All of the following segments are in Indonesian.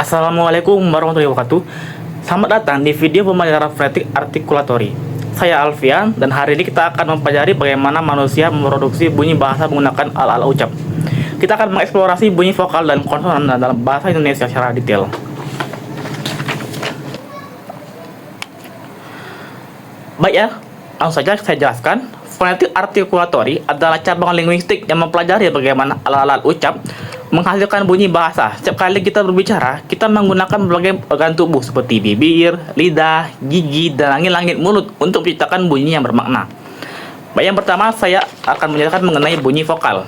Assalamualaikum warahmatullahi wabarakatuh. Selamat datang di video pembelajaran fonetik artikulatori. Saya Alfian dan hari ini kita akan mempelajari bagaimana manusia memproduksi bunyi bahasa menggunakan ala-ala ucap. Kita akan mengeksplorasi bunyi vokal dan konsonan dalam bahasa Indonesia secara detail. Baik ya, langsung saja saya jelaskan. Fonetik artikulatori adalah cabang linguistik yang mempelajari bagaimana ala-ala ucap menghasilkan bunyi bahasa. Setiap kali kita berbicara, kita menggunakan berbagai organ tubuh seperti bibir, lidah, gigi, dan langit-langit mulut untuk menciptakan bunyi yang bermakna. Baik, yang pertama saya akan menjelaskan mengenai bunyi vokal.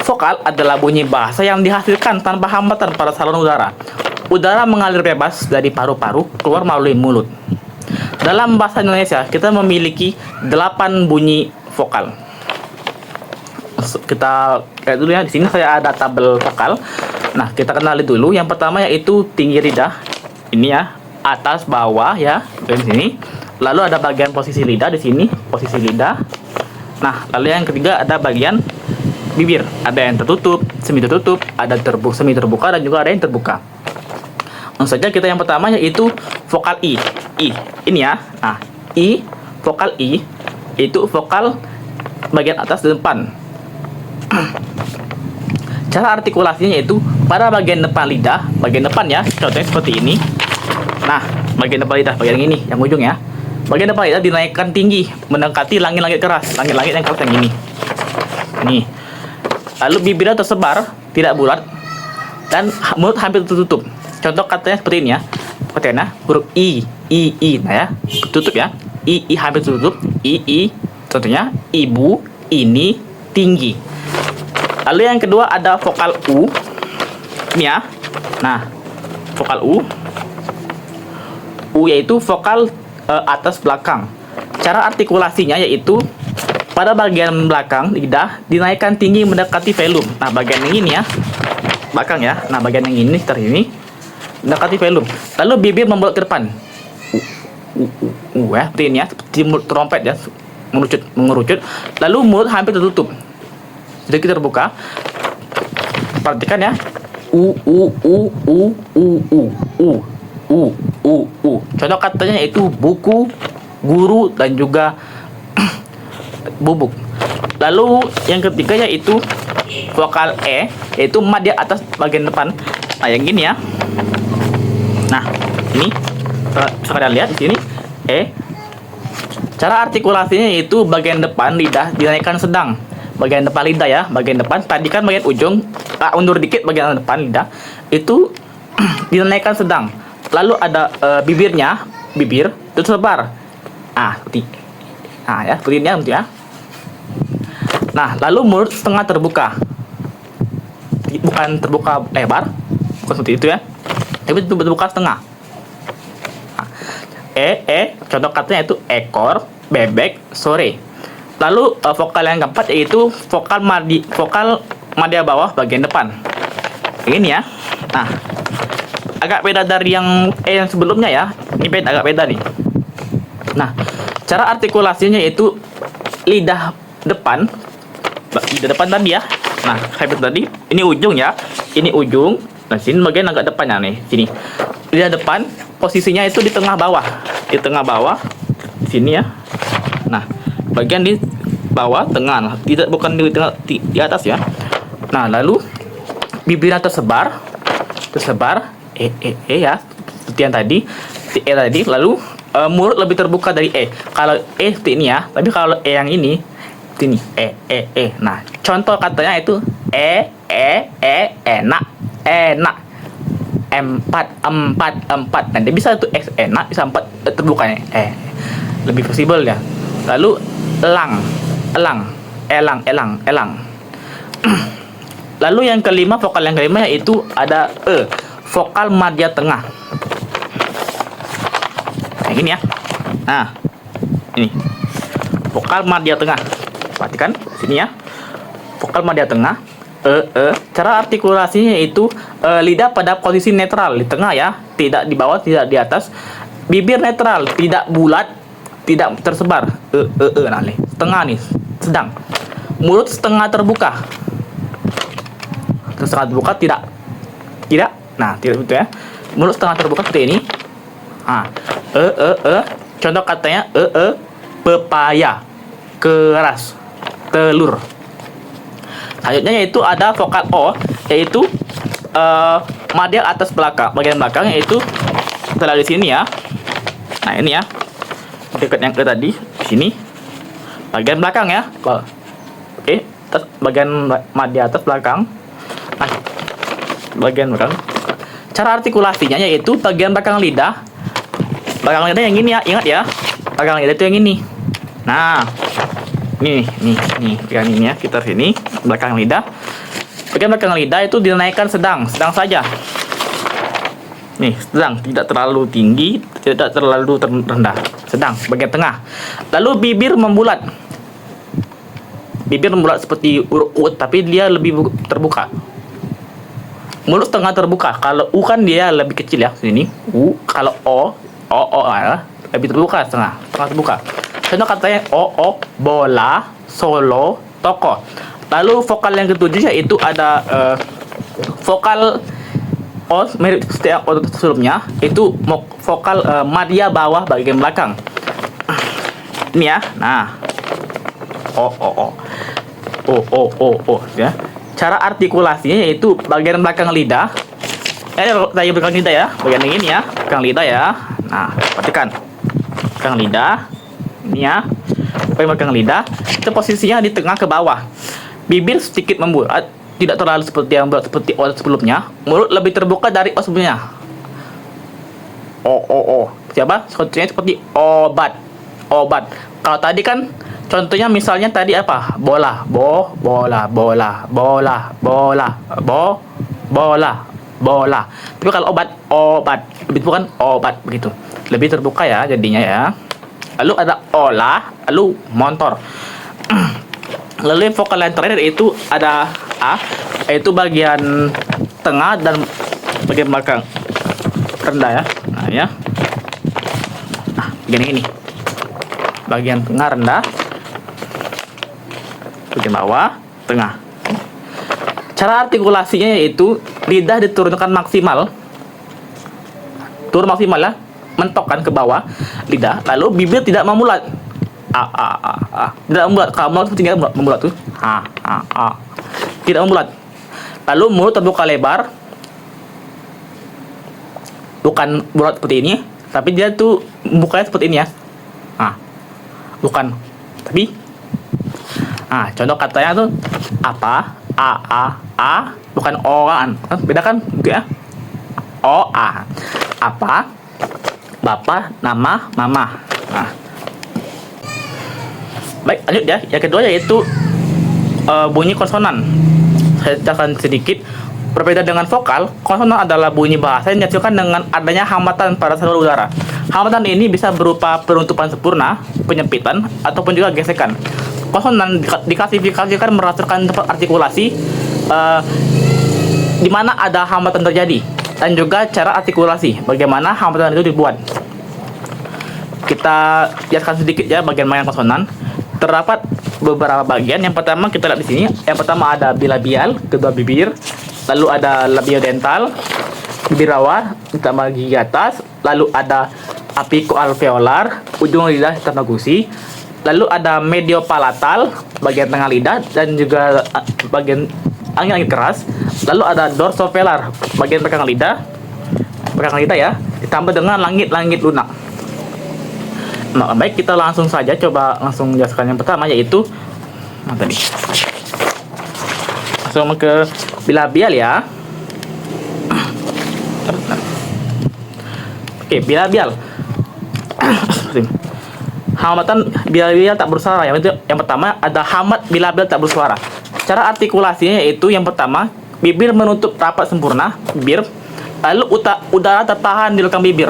Vokal adalah bunyi bahasa yang dihasilkan tanpa hambatan pada saluran udara. Udara mengalir bebas dari paru-paru keluar melalui mulut. Dalam bahasa Indonesia, kita memiliki 8 bunyi vokal. Kita lihat dulu ya, di sini saya ada tabel vokal. Nah, kita kenali dulu. Yang pertama yaitu tinggi lidah. Ini ya, atas bawah ya, di sini. Lalu ada bagian posisi lidah di sini, posisi lidah. Nah, lalu yang ketiga ada bagian bibir. Ada yang tertutup, semi tertutup, ada semi terbuka dan juga ada yang terbuka. Langsung saja kita yang pertama yaitu vokal I. Ini ya. Nah, I, vokal I itu vokal bagian atas dan depan. Cara artikulasinya yaitu pada bagian depan lidah, bagian depan ya, contohnya seperti ini. Nah, bagian depan lidah, bagian ini, yang ujung ya. Bagian depan lidah dinaikkan tinggi, mendekati langit-langit keras, langit-langit yang keras yang ini. Nih. Lalu bibirnya tersebar, tidak bulat, dan mulut hampir tertutup. Contoh katanya seperti ini ya. Seperti ini, huruf I. Nah ya, tutup ya. I hampir tertutup. I. Contohnya, ibu, ini, tinggi. Lalu yang kedua ada vokal U. Ini ya. Nah, vokal U. U yaitu vokal atas belakang. Cara artikulasinya yaitu pada bagian belakang lidah dinaikkan tinggi mendekati velum. Nah, bagian yang ini ya. Belakang ya. Nah, bagian yang ini seperti ini mendekati velum. Lalu bibir membelalak ke depan. Ya, seperti ini ya, seperti trompet ya, mengerucut. Lalu mulut hampir tertutup. Sedikit terbuka. Perhatikan ya. Contoh katanya yaitu buku, guru, dan juga bubuk. Lalu yang ketiga yaitu vokal E, yaitu mad di atas bagian depan. Nah, yang gini ya. Nah, ini bisa kalian lihat di sini E. Cara artikulasinya yaitu bagian depan lidah dinaikkan sedang. Bagian depan lidah ya, bagian depan. Tadi kan bagian ujung, undur dikit bagian depan lidah itu dinaikkan sedang. Lalu ada bibir tersebar. Seperti ya, seperti ini ya. Nah, lalu mulut setengah terbuka. Bukan terbuka lebar, bukan seperti itu ya. Tapi itu terbuka setengah. Contoh katanya itu ekor, bebek, sore. Lalu vokal yang keempat yaitu vokal madya bawah bagian depan. Ini ya. Nah, agak beda dari yang yang sebelumnya ya. Ini agak beda nih. Nah, cara artikulasinya yaitu lidah depan tadi ya. Nah, kayak tadi, ini ujung ya. Ini ujung. Nah, sini bagian agak depannya nih. Sini. Lidah depan posisinya itu di tengah bawah. Di tengah bawah. Di sini ya. Nah, bagian di bawah tengah. Nah, tidak, bukan di atas ya. Nah, lalu bibirnya tersebar ya, seperti yang tadi. Tadi. Lalu mulut lebih terbuka dari E. Kalau E seperti ini ya. Tapi kalau E yang ini ini Nah, contoh katanya itu enak. Empat. Nanti bisa itu enak, bisa 4 terbukanya. Lebih fleksibel ya. Lalu elang. Lalu yang kelima, vokal yang kelima yaitu ada vokal madya tengah. Kayak gini ya. Nah, ini vokal madya tengah. Perhatikan sini ya. Vokal madya tengah. Cara artikulasinya yaitu lidah pada posisi netral di tengah ya, tidak di bawah, tidak di atas. Bibir netral, tidak bulat, tidak tersebar. Nah, nih, setengah nih, sedang. Mulut setengah terbuka. Setengah terbuka, tidak Nah, tidak begitu ya. Mulut setengah terbuka seperti ini. Contoh katanya pepaya, keras, telur. Selanjutnya yaitu ada vokal O, yaitu madya atas belakang, bagian belakang, yaitu kita lihat di sini ya. Nah, ini ya. Dekat yang ke tadi di sini. Bagian belakang ya. Oke, bagian madya atas belakang. Nah, bagian belakang. Cara artikulasinya yaitu bagian belakang lidah. Belakang lidah yang ini ya, ingat ya. Belakang lidah itu yang ini. Nah, nih, yang ini ya, kita sini belakang lidah. Bagian belakang lidah itu dinaikkan sedang saja. Nih, sedang, tidak terlalu tinggi, tidak terlalu rendah, sedang, bagian tengah. Lalu bibir membulat. Bibir membulat seperti huruf U, tapi dia lebih terbuka. Mulut tengah terbuka. Kalau U kan dia lebih kecil ya, sini. U, kalau O lebih terbuka, tengah terbuka. Contoh katanya O, bola, solo, toko. Lalu vokal yang ketujuh yaitu ada vokal O, mirip setiap O sebelumnya, itu vokal madya bawah bagian belakang. Ini ya. Nah, O ya. Cara artikulasinya yaitu bagian belakang lidah. Tadi belakang lidah ya, bagian ini ya, belakang lidah ya. Nah, perhatikan. Belakang lidah. Ini ya. Bagian belakang lidah, itu posisinya di tengah ke bawah. Bibir sedikit membulat, tidak terlalu seperti yang seperti O sebelumnya. Mulut lebih terbuka dari O sebelumnya. O. Siapa? Contohnya seperti obat. Kalau tadi kan contohnya misalnya tadi apa? Bola. Tapi kalau obat. Lebih bukan obat begitu. Lebih terbuka ya jadinya ya. Lalu ada olah, lalu motor. Lalu vokal yang terakhir itu ada A, yaitu bagian tengah dan bagian belakang rendah ya. Nah ya. Nah, bagian ini. Bagian tengah rendah. Bagian bawah tengah. Cara artikulasinya yaitu lidah diturunkan maksimal. Turun maksimal ya. Mentokkan ke bawah lidah, lalu bibir tidak memulat. Tidak memulat. Kalau mulut seperti memulat tuh. Tidak memulat. Lalu mulut terbuka lebar. Bukan bulat seperti ini, tapi dia tuh bukanya seperti ini ya. Bukan. Tapi contoh katanya tuh apa? Bukan O kan. Beda kan? Gitu ya. Apa? Bapak, nama, mama. Nah. Baik, lanjut ya. Yang kedua yaitu bunyi konsonan. Saya jelaskan sedikit. Berbeda dengan vokal, konsonan adalah bunyi bahasa yang dihasilkan dengan adanya hambatan pada saluran udara. Hambatan ini bisa berupa penutupan sempurna, penyempitan, ataupun juga gesekan. Konsonan diklasifikasikan berdasarkan tempat artikulasi di mana ada hambatan terjadi, dan juga cara artikulasi, bagaimana hambatan itu dibuat. Kita jelaskan sedikit ya bagian konsonan. Terdapat beberapa bagian. Yang pertama kita lihat di sini. Yang pertama ada bilabial, kedua bibir. Lalu ada labiodental, bibir bawah ditambah gigi atas. Lalu ada apicoalveolar, ujung lidah ditambah gusi. Lalu ada mediopalatal, bagian tengah lidah dan juga bagian angin keras. Lalu ada dorsovelar, bagian belakang lidah ya, ditambah dengan langit-langit lunak. Nah, baik, kita langsung saja coba langsung jelaskan yang pertama, yaitu tadi. Langsung ke bilabial ya. Oke, bilabial. Hambatan bilabial tak bersuara. Yang pertama ada hambat bilabial tak bersuara. Cara artikulasinya yaitu yang pertama, bibir menutup rapat sempurna bibir, lalu udara tertahan di belakang bibir.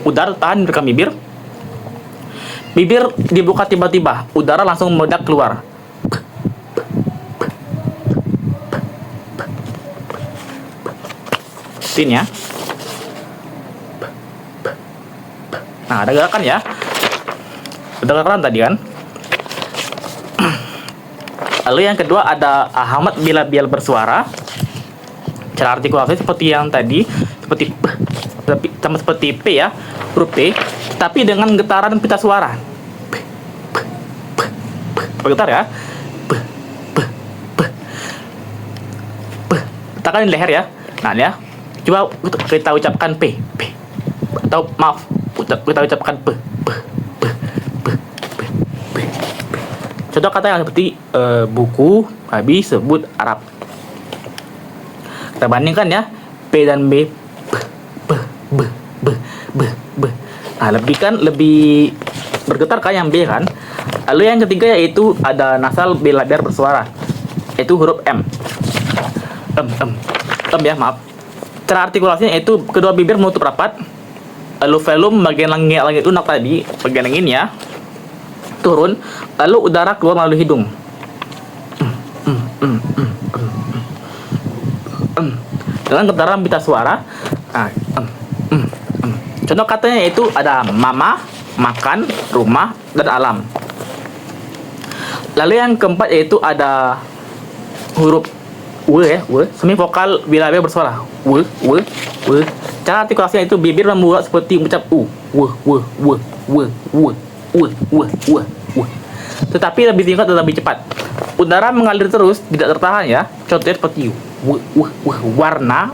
Udara tertahan di belakang bibir. Bibir dibuka tiba-tiba, udara langsung meledak keluar. Ini ya. Nah, ada gerakan ya. Ada gerakan tadi kan. Lalu yang kedua ada hambat bilabial bersuara. Cara artikulasi seperti yang tadi, seperti p, sama seperti p ya, huruf p, tapi dengan getaran pita suara. Bergetar ya. Tekan di leher ya. Nah ya, coba kita ucapkan p, atau maaf, kita ucapkan p. Contoh kata yang seperti buku, babi, sebut, Arab. Kita bandingkan ya, p dan b, b. Nah, lebih bergetar kan yang b kan. Lalu yang ketiga yaitu ada nasal bilabial bersuara, yaitu huruf m. Ya, maaf. Cara artikulasinya yaitu kedua bibir menutup rapat, lalu velum bagian langit lunak tadi, bagian yang ini ya, turun, lalu udara keluar melalui hidung. Dengan getaran pita suara. Contoh katanya yaitu ada mama, makan, rumah, dan alam. Lalu yang keempat yaitu ada huruf w ya, semi vokal bilabial bersuara. W. Cara artikulasinya itu bibir membuat seperti mengucap u, w. Tetapi lebih singkat dan lebih cepat. Udara mengalir terus, tidak tertahan ya. Contohnya seperti warna,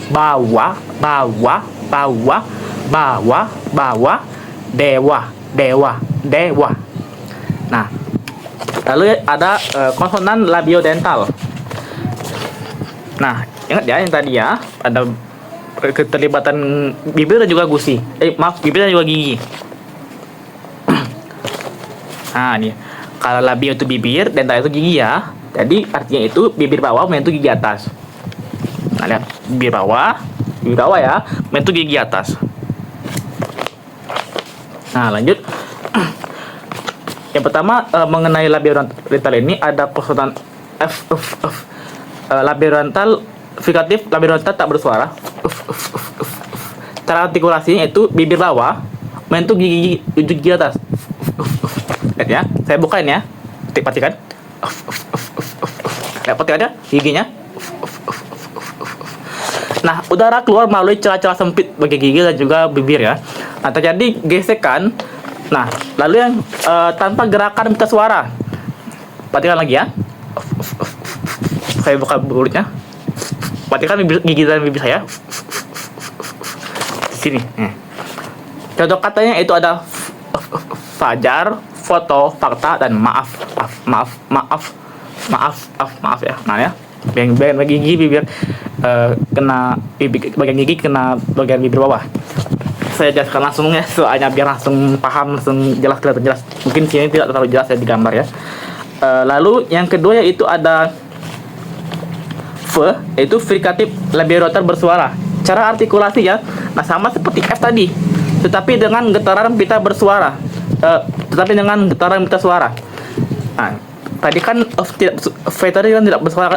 bawa, dewa. Nah, lalu ada konsonan labiodental. Nah, ingat ya yang tadi ya, ada keterlibatan bibir dan juga gusi. Bibir dan juga gigi. Nah, ini kalau labio itu bibir, dental itu gigi ya. Jadi artinya itu bibir bawah menyentuh gigi atas. Nah, lihat bibir bawah ya, menyentuh gigi atas. Nah, lanjut. Yang pertama mengenai labiodental ini ada konsonan f. Labiodental frikatif, labiodental tak bersuara. Cara artikulasinya itu bibir bawah menyentuh gigi atas. Lihat ya, saya bukain ya. Perhatikan. Lihat ada giginya. Nah, udara keluar melalui celah-celah sempit bagi gigi dan juga bibir ya. Nah, terjadi gesekan. Nah, lalu yang tanpa gerakan pita suara. Perhatikan lagi ya. Saya buka mulutnya. Perhatikan gigi dan bibir saya. Di sini. Contoh katanya itu ada fajar, foto, fakta, dan maaf ya. Nah ya, bagian gigi bibir kena bagian gigi kena bagian bibir bawah. Saya jelaskan langsung ya, soalnya biar langsung paham, langsung kelihatan jelas. Mungkin sini tidak terlalu jelas ya di gambar ya. Lalu yang kedua yaitu ada v, yaitu frikatif labiodental bersuara. Cara artikulasi ya, nah sama seperti f tadi, tetapi dengan getaran pita bersuara. Nah, tadi kan v tadi kan tidak bersuara,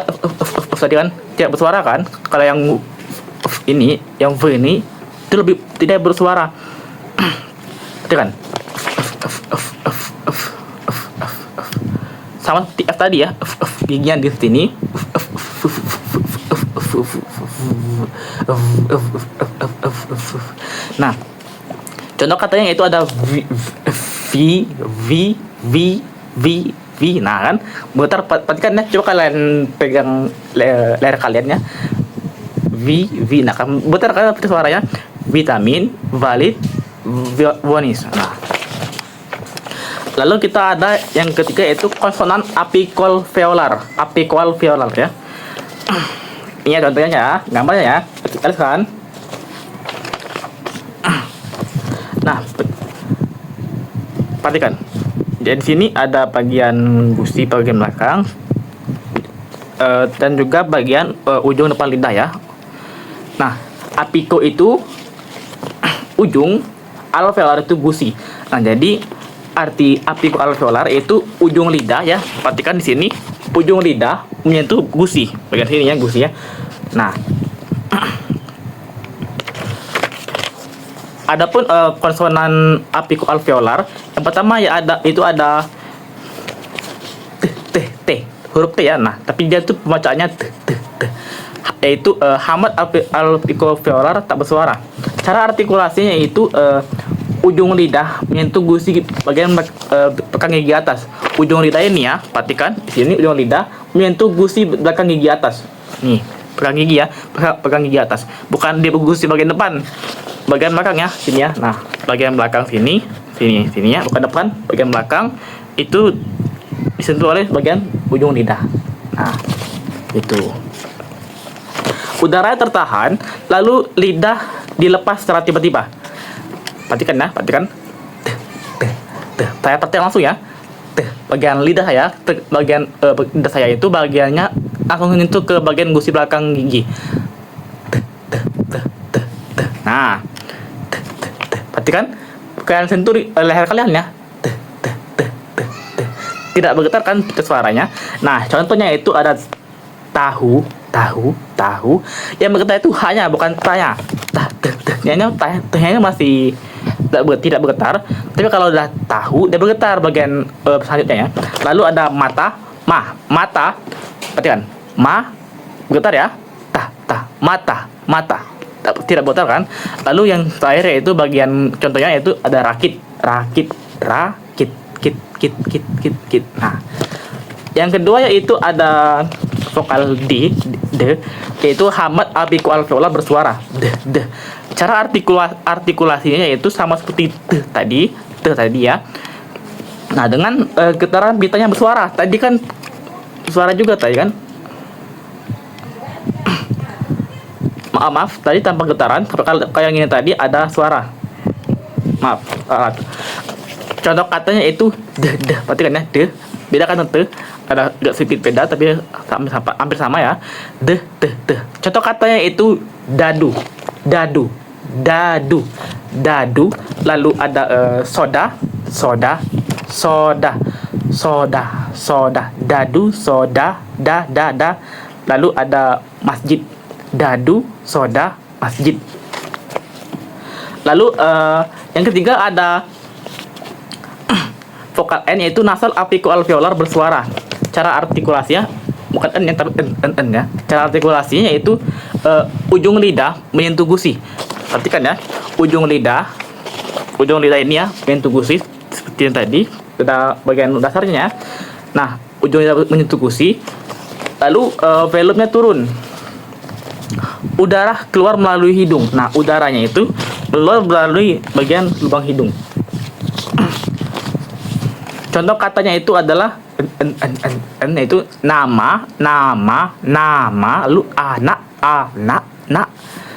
tadi kan tidak bersuara kan. Kalau yang ini, yang v ini itu lebih tidak bersuara. Itu kan sama seperti f tadi ya, giginya di sini. Nah, contoh katanya itu ada v. Nah kan, bergetar. Perhatikan ya, coba kalian pegang leher kalian ya. V. Nah kan, bergetar kan seperti suaranya. Vitamin, valid, vonis. Nah, lalu kita ada yang ketiga yaitu konsonan apikal veolar ya. Ini contohnya ya, gambarnya ya. Lihat kan. Nah, perhatikan. Jadi di sini ada bagian gusi bagian belakang dan juga bagian ujung depan lidah ya. Nah, apiko itu ujung, alveolar itu gusi. Nah, jadi arti apiko alveolar itu ujung lidah ya. Perhatikan di sini ujung lidah menyentuh gusi. Bagian sini ya gusi ya. Nah, adapun konsonan apiko alveolar yang pertama ya ada t, huruf T ya. Nah, tapi dia tuh pembacaannya t. yaitu hamat alveolar tak bersuara. Cara artikulasinya yaitu ujung lidah menyentuh gusi bagian belakang gigi atas. Ujung lidah ini ya, perhatikan di sini ujung lidah menyentuh gusi belakang gigi atas. Nih, pegang gigi ya, pegang gigi atas. Bukan di gusi bagian depan, bagian belakang ya, sini ya. Nah, bagian belakang sini ya, bukan depan, bagian belakang itu disentuh oleh bagian ujung lidah. Nah, itu. Udara tertahan, lalu lidah dilepas secara tiba-tiba. Perhatikan ya, perhatikan. Saya perhatikan langsung ya. Bagian lidah saya, bagian lidah saya itu bagiannya langsung menyentuh ke bagian gusi belakang gigi. Nah, perhatikan, kalian sentuh leher kalian ya. Tidak bergetar kan suaranya. Nah, contohnya itu ada tahu. Yang bergetar itu hanya, bukan tanya. Tehnya masih tidak bergetar. Tapi kalau udah tahu, dia bergetar bagian selanjutnya ya. Lalu ada mata. Perhatikan, bergetar ya. Mata. Tidak bergetar kan. Lalu yang terakhir yaitu bagian contohnya yaitu ada rakit. Nah, yang kedua yaitu ada vokal D, yaitu hamat alveolar bersuara. Cara artikulasinya yaitu sama seperti tadi ya. Nah, dengan getaran bitanya bersuara. Tadi kan suara juga tadi kan. Maaf, tadi tanpa getaran. Kalau yang ini tadi ada suara. Maaf. Contoh katanya itu perhatikan ya, beda kan ada agak sedikit beda tapi hampir sama ya. Contoh katanya itu dadu. Lalu ada soda. Dadu, soda, da. Lalu ada masjid. Dadu, soda, masjid. Lalu yang ketiga ada vokal N yaitu nasal alveolar bersuara. Cara artikulasinya bukan N ya, tapi N ya. Cara artikulasinya yaitu ujung lidah menyentuh gusi. Perhatikan ya, ujung lidah ini ya menyentuh gusi seperti yang tadi. Ada bagian dasarnya ya. Nah, ujung lidah menyentuh gusi. Lalu velumnya turun. Udara keluar melalui hidung. Nah, udaranya itu keluar melalui bagian lubang hidung. Contoh katanya itu adalah yaitu nama, lalu anak,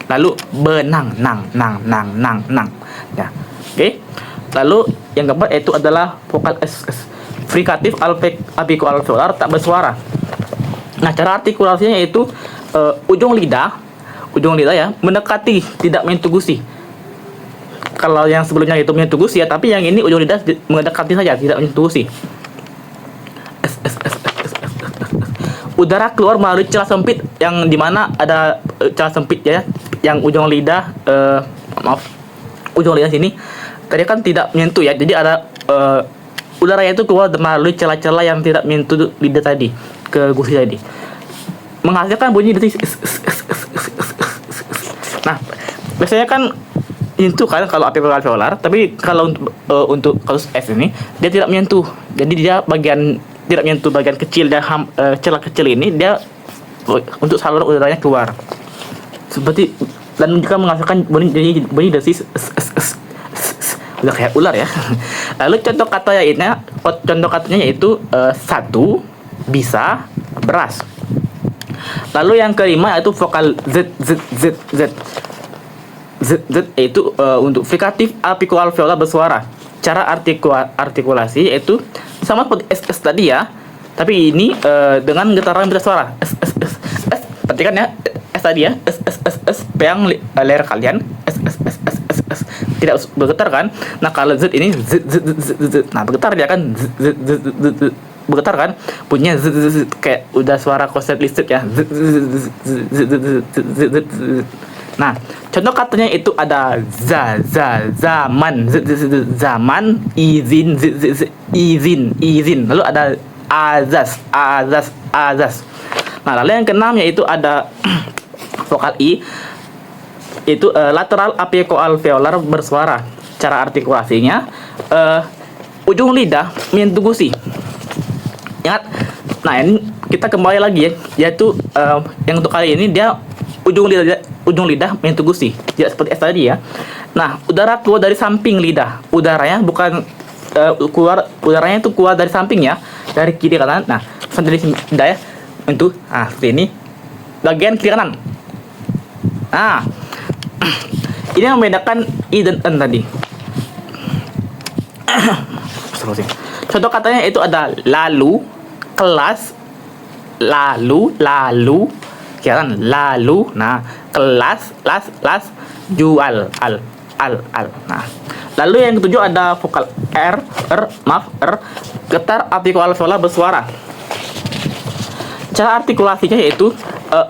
lalu benang, nang. Ya. Oke. Lalu yang keempat yaitu adalah vokal S. Frikatif alveolar tak bersuara. Nah, cara artikulasinya yaitu ujung lidah ya mendekati, tidak menyentuh gusi. Kalau yang sebelumnya itu menyentuh gusi ya, tapi yang ini ujung lidah mendekati saja, tidak menyentuh gusi. Udara keluar melalui celah sempit yang dimana ada celah sempit ya, yang ujung lidah ujung lidah sini tadi kan tidak menyentuh ya, jadi ada udaranya itu keluar melalui celah-celah yang tidak menyentuh lidah tadi ke gusi tadi, menghasilkan bunyi detik. Nah, biasanya kan menyentuh kan kalau alveolar, tapi kalau untuk kasus S ini dia tidak menyentuh. Jadi dia tidak menyentuh bagian kecil dan celah kecil ini, dia untuk saluran udaranya keluar. Seperti dan juga menghasilkan bunyi desis. Udah kayak ular ya. Lalu contoh katanya yaitu satu, bisa, beras. Lalu yang kelima yaitu vokal Z yaitu untuk frikatif alveolar bersuara. Cara artikulasi yaitu sama seperti S tadi ya, tapi ini dengan getaran bersuara. S. Perhatikan ya, S tadi ya, S pegang leher kalian, S. Tidak bergetar kan? Nah, kalau Z ini Z. Nah, bergetar dia kan Z. Bergetar kan, punya z kayak udah suara koset listrik ya. Nah, contoh katanya itu ada zaman, izin, lalu ada azas. Nah, lalu yang keenam yaitu ada vokal I, itu lateral apicoalveolar bersuara. Cara artikulasinya, ujung lidah menyentuh gusi. Ingat, nah ini kita kembali lagi ya, yaitu yang untuk kali ini dia ujung lidah menyentuh gusi, tidak seperti S tadi ya. Nah, udara keluar dari samping lidah, udaranya bukan udaranya itu keluar dari samping ya, dari kiri ke kanan. Nah, dari lidah ya, untuk seperti ini, bagian kiri kanan. Nah, ini yang membedakan I dan N tadi. Contoh katanya itu ada lalu, kelas, lalu, kan lalu, nah kelas, las, jual, al. Nah, lalu yang ketujuh ada vokal R, getar apicoalveolar bersuara. Cara artikulasinya yaitu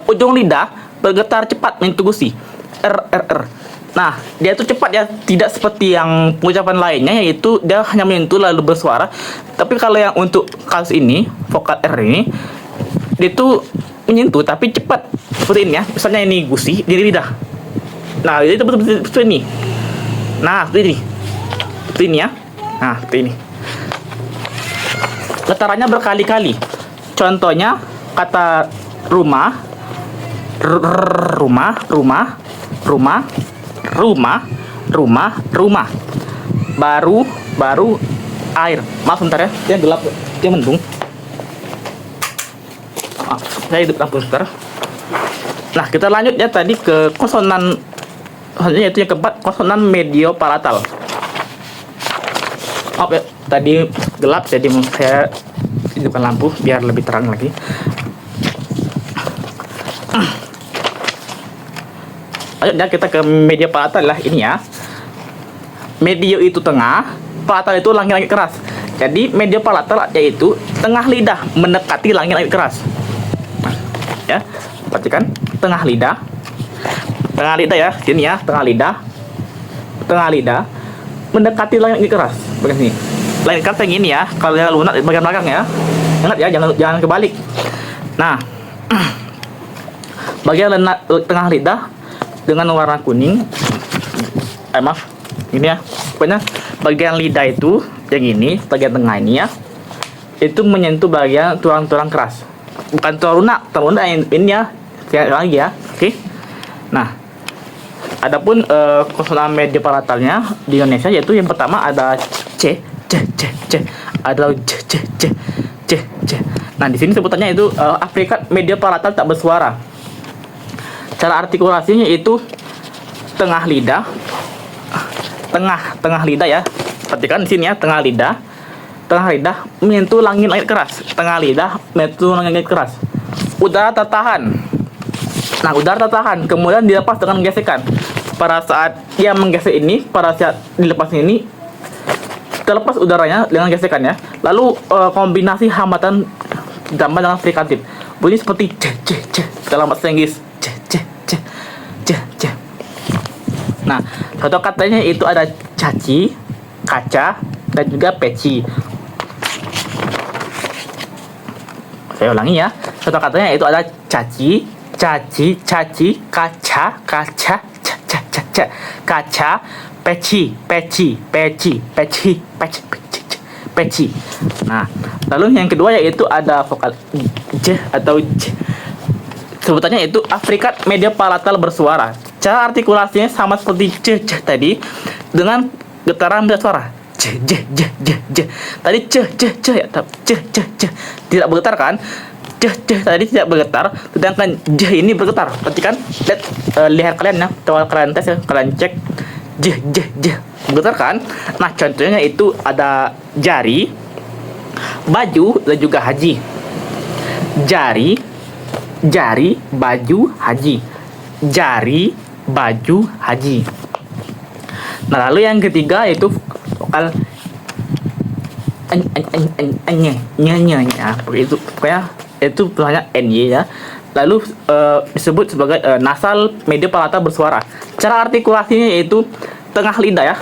ujung lidah bergetar cepat menyentuh gusi, R. Nah, dia itu cepat ya, tidak seperti yang pengucapan lainnya yaitu dia hanya menyentuh lalu bersuara. Tapi kalau yang untuk kasus ini, vokal R ini, dia itu menyentuh tapi cepat seperti ini ya. Misalnya ini gusi di lidah. Nah, itu betul seperti ini. Nah, seperti ini ya. Nah, seperti ini. Getarannya berkali-kali. Contohnya kata rumah, rumah, baru, air. Maaf sebentar ya, dia gelap, dia mendung. Saya hidup lampu sebentar. Nah, kita lanjut ya tadi ke konsonan, selanjutnya yaitu yang keempat, konsonan mediopalatal. Maaf ya, tadi gelap jadi saya hidupkan lampu biar lebih terang lagi. Lanjutnya kita ke mediopalatal lah ini ya. Medio itu tengah, palatal itu langit-langit keras. Jadi mediopalatal yaitu tengah lidah mendekati langit-langit keras. Nah, ya, perhatikan tengah lidah ya, sini ya, tengah lidah mendekati langit keras. Bagian sini. Langit keras yang ini ya, kalau yang lunak di bagian belakang ya. Ingat ya, jangan kebalik. Nah, bagian tengah lidah dengan warna kuning, maaf, ini ya, pokoknya bagian lidah itu yang ini, bagian tengah ini ya, itu menyentuh bagian tulang-tulang keras, bukan tulang lunak ini ya, lagi ya, oke. Nah, adapun konsonan mediopalatalnya di Indonesia yaitu yang pertama ada C, ada C. Nah, di sini sebutannya itu aplikat mediopalatal tak bersuara. Cara artikulasinya itu tengah lidah ya. Perhatikan di sini ya, tengah lidah menyentuh langit-langit keras. Udara tertahan. Nah, udara tertahan kemudian dilepas dengan gesekan. Pada saat dia menggesek ini, pada saat dilepas ini, terlepas udaranya dengan gesekan ya. Lalu kombinasi hambatan ditambah dengan frikatif. Bunyi seperti c dalam bahasa Inggris. Nah, contoh katanya itu ada caci, kaca, dan juga peci. Saya ulangi ya. Contoh katanya itu ada caci, kaca, kaca, peci. Nah, lalu yang kedua yaitu ada vokal j atau j. Sebutannya itu aplikat mediopalatal bersuara. Cara artikulasinya sama seperti c tadi dengan getaran suara. J. Tadi c ya, c. Tidak bergetar kan? C tadi tidak bergetar, sedangkan j ini bergetar. Perhatikan, lihat kalian ya, coba kalian tes ya, kalian cek j bergetar kan? Nah, contohnya itu ada jari, baju, dan juga haji. Jari, baju, haji. Jari, baju, haji. Nah, lalu yang ketiga yaitu vokal nya. Begitu, pokoknya itu tulisannya ny ya. Lalu disebut sebagai nasal mediopalatal bersuara. Cara artikulasinya yaitu tengah lidah ya.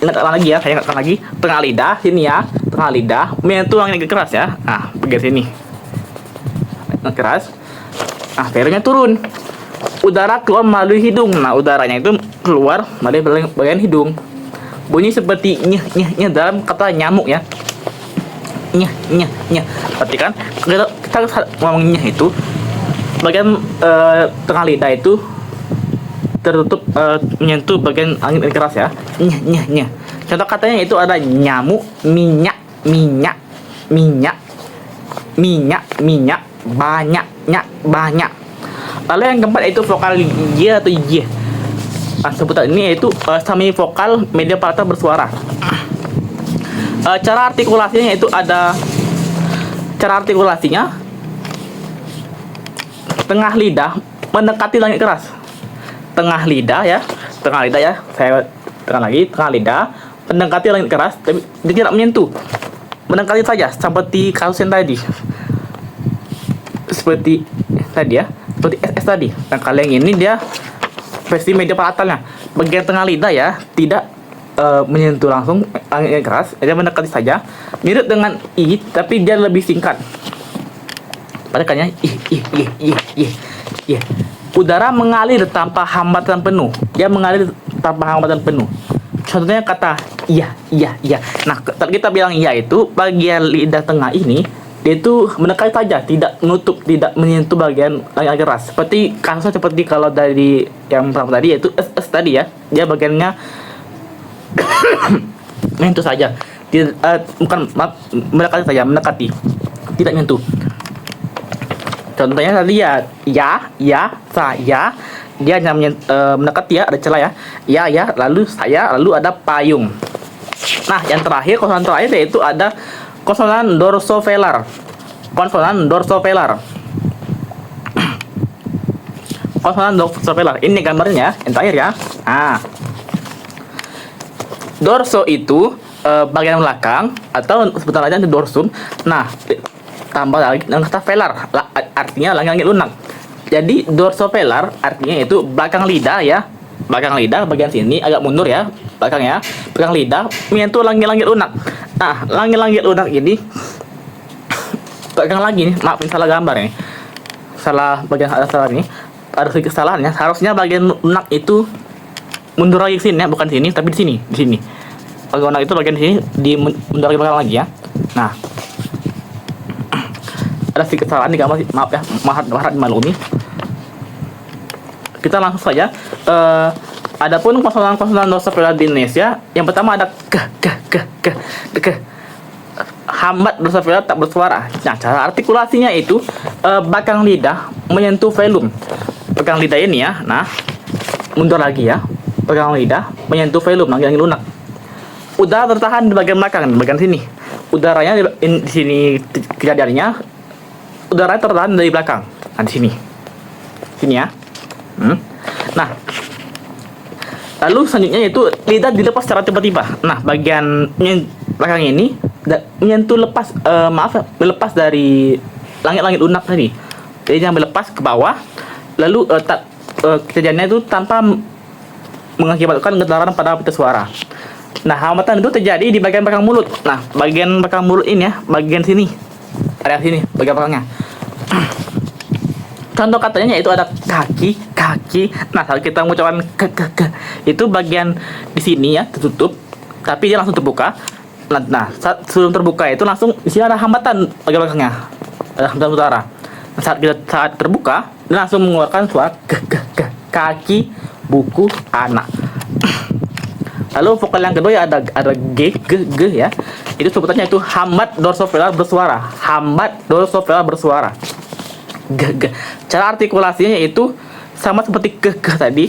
Ingatkan lagi ya, saya ingatkan lagi. Tengah lidah, sini ya, tengah lidah menyentuh langit keras ya. Nah, bagian sini. keras. Nah, velumnya turun. Udara keluar melalui hidung. Nah, udaranya itu keluar melalui bagian hidung. Bunyi seperti nyeh nyeh nyeh dalam kata nyamuk ya. Nyeh nyeh nyeh. Perhatikan, kita ngomong nyeh itu bagian tengah lidah itu tertutup menyentuh bagian angin keras ya. Nyeh nyeh nyeh. Contoh katanya itu ada nyamuk, minyak, minyak, minyak, minyak, minyak, banyaknya, banyak. Lalu yang keempat yaitu vokal y atau y. Nah, sebutan ini yaitu semi vokal media palatal bersuara. Cara artikulasinya itu ada tengah lidah mendekati langit keras. Tengah lidah ya, saya tekan lagi, tengah lidah mendekati langit keras, tapi dia tidak menyentuh, mendekati saja seperti kasus yang tadi, seperti SS tadi. Nah, kali yang ini dia versi media palatalnya, bagian tengah lidah ya, tidak menyentuh langsung angin keras, dia mendekati saja, mirip dengan i tapi dia lebih singkat. Padakannya udara mengalir tanpa hambatan penuh. Dia mengalir tanpa hambatan penuh. Contohnya kata iya. Nah, kita bilang iya itu bagian lidah tengah ini dia itu mendekati saja, tidak menutup, tidak menyentuh bagian angin keras. Seperti kasusnya seperti kalau dari yang pertama tadi yaitu SS tadi ya, dia bagiannya menyentuh saja, tidak mendekati saja, tidak menyentuh. Contohnya tadi ya, saya, dia hanya mendekati ya, ada celah ya, lalu saya, lalu ada payung. Nah, yang terakhir, konsonan terakhir yaitu ada konsonan dorsovelar. Konsonan dorsovelar. Ini gambarnya yang terakhir ya. Nah, dorso itu bagian belakang atau sebutan lainnya dorsum. Nah, tambah lagi dengan kata velar, artinya langit lunak. Jadi dorsovelar artinya itu belakang lidah ya, belakang lidah bagian sini agak mundur ya, belakang lidah menyentuh langit-langit lunak. Nah, langit-langit lunak ini belakang lagi nih, maafin salah gambar nih, salah bagian salah ini, ada sedikit kesalahannya. Harusnya bagian lunak itu mundur lagi ke sini ya, bukan sini tapi di sini. Bagian lunak itu bagian sini mundur lagi belakang lagi ya. Nah, ada sedikit kesalahan di gambar, maaf ya, harap dimaklumi. Kita langsung saja. Adapun konsonan dorsovelar di Indonesia, yang pertama ada ke. Hambat dorsovelar tak bersuara. Nah, cara artikulasinya itu belakang lidah menyentuh velum. Belakang lidah ini ya. Nah, mundur lagi ya. Belakang lidah menyentuh velum, langit lunak. Udara tertahan di bagian belakang, di bagian sini. Udaranya di sini kejadiannya, udara tertahan dari belakang. Nah, di sini ya. Nah, lalu selanjutnya itu lidah dilepas secara tiba-tiba. Nah, bagian belakang ini menyentuh melepas dari langit-langit lunak tadi. Jadi yang melepas ke bawah, lalu kejadiannya itu tanpa mengakibatkan getaran pada pita suara. Nah, hambatan itu terjadi di bagian belakang mulut. Nah, bagian belakang mulut ini ya, bagian sini, area sini, bagian belakangnya. Contoh katanya itu ada kaki. Nah, saat kita mengucapkan ke itu bagian di sini ya tertutup, tapi dia langsung terbuka. Nah, sebelum terbuka itu langsung di sini ada hambatan bagian belakangnya, ada hambatan udara. Nah, saat terbuka, dia langsung mengeluarkan suara ke kaki, buku, anak. Lalu vokal yang kedua ya ada g ya. Itu sebutannya itu hambat dorsovelar bersuara. Hambat dorsovelar bersuara. G. Cara artikulasinya yaitu sama seperti ke tadi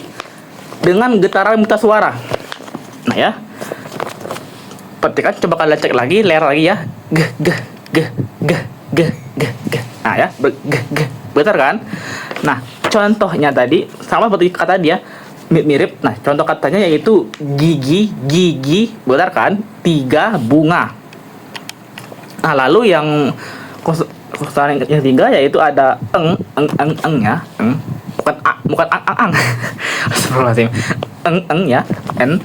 dengan getaran pita suara. Nah ya, perhatikan, coba kalian cek lagi, layar lagi ya. G. Nah ya, betul kan? Nah, contohnya tadi sama seperti kata dia, mirip. Nah, contoh katanya yaitu gigi, betul kan? 3 bunga. Nah, lalu yang konsonan yang ketiga yaitu ada eng ya, bukan ang. Astagfirullahaladzim. Eng ya, n.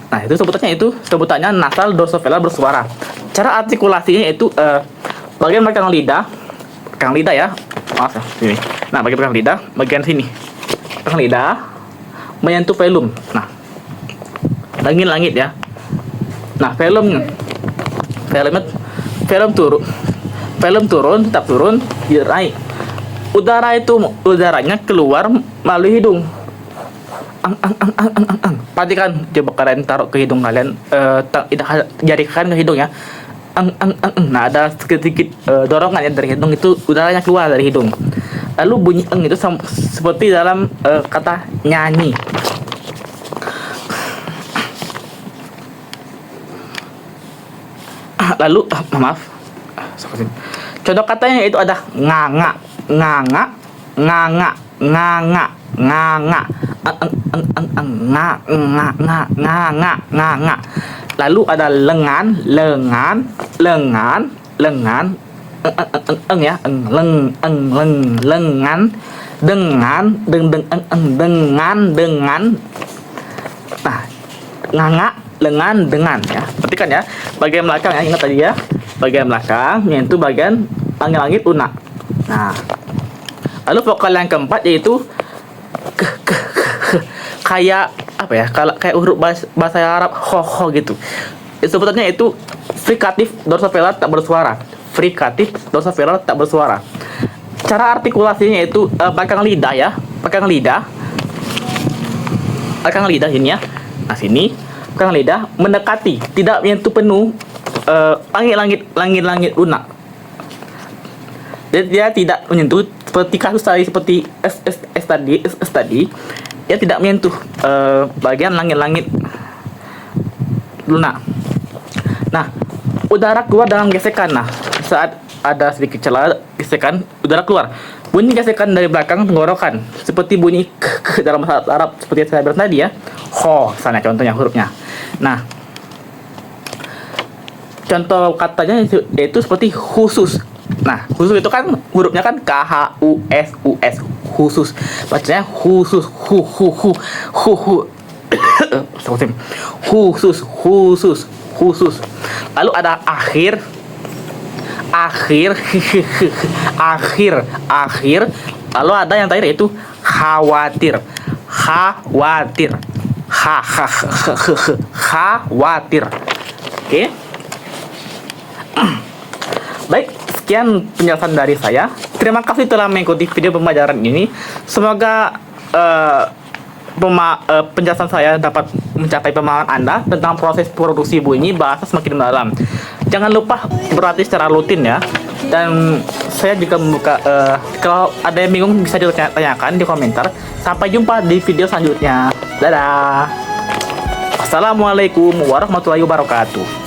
Nah, itu sebutannya nasal dorsovelar bersuara. Cara artikulasinya itu bagian belakang lidah ya, Maaf ya, sini. Nah, bagian belakang lidah, bagian sini. Belakang lidah menyentuh velum. Nah, langit-langit ya. Nah, velum turun, tetap turun, dia naik. Udaranya keluar melalui hidung. Perhatikan, coba kalian taruh ke hidung kalian, jari kalian ke hidung ya. Nah, ada sedikit dorongan ya dari hidung, itu udaranya keluar dari hidung. Lalu bunyi itu seperti dalam kata nyanyi. Lalu maaf, contoh katanya itu ada nganga, nganga, nganga, nganga, nganga, nganga. Lalu ada lengan, lengan, lengan, lengan, ya, lengan, dengan, dengan. Nah, nganga, lengan, dengan ya. Perhatikan ya, bagian belakang ya, ingat tadi ya, bagian belakang yaitu bagian langit-langit lunak. Nah, lalu vokal yang keempat yaitu kayak apa ya, kalau kayak huruf bahasa Arab ho gitu. Sebetulnya itu frikatif dorsovelar tak bersuara. Frikatif dorsovelar tak bersuara. Cara artikulasinya itu belakang lidah ya, belakang lidah ini ya. Nah, sini belakang lidah mendekati, tidak menyentuh penuh langit-langit lunak. Jadi dia tidak menyentuh seperti kasus seperti S tadi, dia tidak menyentuh bagian langit-langit lunak. Nah, udara keluar dalam gesekan. Nah, saat ada sedikit celah gesekan, udara keluar. Bunyi gesekan dari belakang tenggorokan, seperti bunyi dalam bahasa Arab seperti yang saya bilang tadi ya. Ho, sana contohnya hurufnya. Nah, contoh katanya yaitu seperti khusus. Nah, khusus itu kan hurufnya kan KHUSUS, khusus. Bacanya khusus, khusus. Lalu ada akhir. Lalu ada yang terakhir yaitu khawatir. Khawatir. Oke. Baik, sekian penjelasan dari saya. Terima kasih telah mengikuti video pembelajaran ini. Semoga penjelasan saya dapat mencapai pemahaman Anda tentang proses produksi bunyi bahasa semakin mendalam. Jangan lupa berlatih secara rutin ya. Dan saya juga membuka, kalau ada yang bingung bisa ditanyakan di komentar. Sampai jumpa di video selanjutnya. Dadah. Assalamualaikum warahmatullahi wabarakatuh.